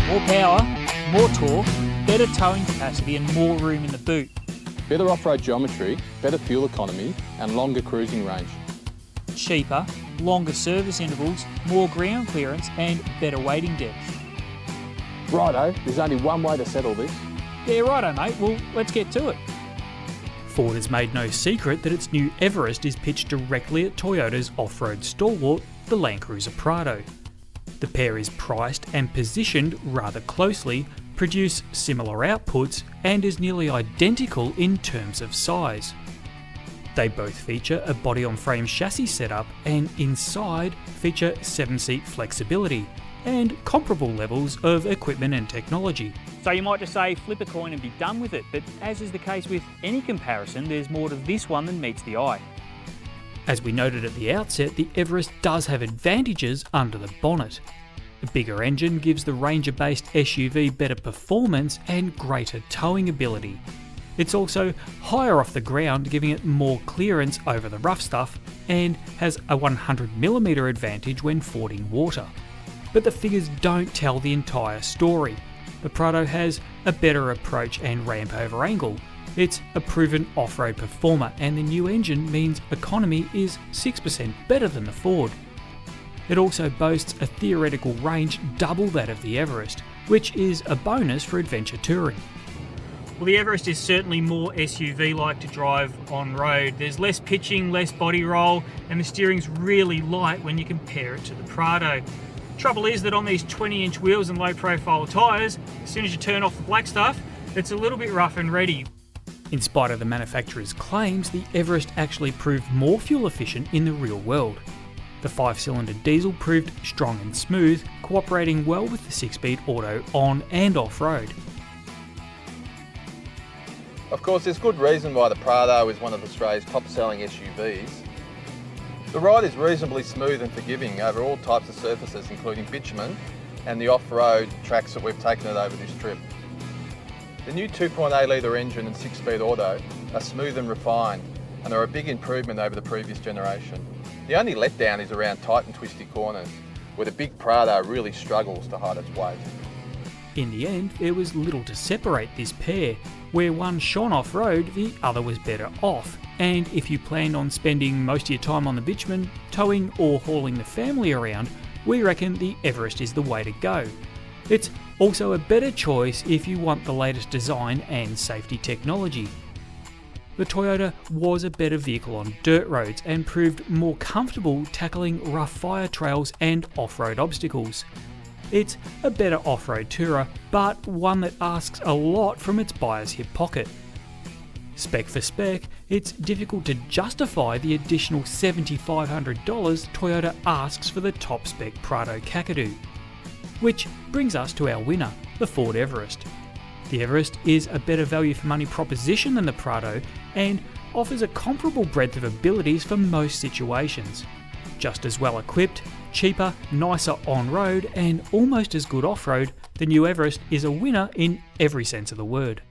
More power, more torque, better towing capacity and more room in the boot. Better off-road geometry, better fuel economy and longer cruising range. Cheaper, longer service intervals, more ground clearance and better waiting depth. Righto, there's only one way to settle this. Yeah, righto mate, well let's get to it. Ford has made no secret that its new Everest is pitched directly at Toyota's off-road stalwart, the Land Cruiser Prado. The pair is priced and positioned rather closely, produce similar outputs, and is nearly identical in terms of size. They both feature a body-on-frame chassis setup and inside feature 7-seat flexibility and comparable levels of equipment and technology. So you might just say flip a coin and be done with it, but as is the case with any comparison, there's more to this one than meets the eye. As we noted at the outset, the Everest does have advantages under the bonnet. A bigger engine gives the Ranger-based SUV better performance and greater towing ability. It's also higher off the ground, giving it more clearance over the rough stuff, and has a 100mm advantage when fording water. But the figures don't tell the entire story. The Prado has a better approach and ramp over angle. It's a proven off-road performer, and the new engine means economy is 6% better than the Ford. It also boasts a theoretical range double that of the Everest, which is a bonus for adventure touring. Well, the Everest is certainly more SUV-like to drive on-road. There's less pitching, less body roll, and the steering's really light when you compare it to the Prado. Trouble is that on these 20-inch wheels and low-profile tyres, as soon as you turn off the black stuff, it's a little bit rough and ready. In spite of the manufacturer's claims, the Everest actually proved more fuel efficient in the real world. The 5-cylinder diesel proved strong and smooth, cooperating well with the 6-speed auto on and off-road. Of course, there's good reason why the Prado is one of Australia's top-selling SUVs. The ride is reasonably smooth and forgiving over all types of surfaces, including bitumen and the off-road tracks that we've taken it over this trip. The new 2.8 litre engine and 6-speed auto are smooth and refined, and are a big improvement over the previous generation. The only letdown is around tight and twisty corners, where the big Prado really struggles to hide its weight. In the end, there was little to separate this pair. Where one shone off-road, the other was better off. And if you planned on spending most of your time on the bitumen, towing or hauling the family around, we reckon the Everest is the way to go. It's also a better choice if you want the latest design and safety technology. The Toyota was a better vehicle on dirt roads and proved more comfortable tackling rough fire trails and off-road obstacles. It's a better off-road tourer, but one that asks a lot from its buyer's hip pocket. Spec for spec, it's difficult to justify the additional $7,500 Toyota asks for the top spec Prado Kakadu. Which brings us to our winner, the Ford Everest. The Everest is a better value for money proposition than the Prado and offers a comparable breadth of abilities for most situations. Just as well equipped, cheaper, nicer on-road and almost as good off-road, the new Everest is a winner in every sense of the word.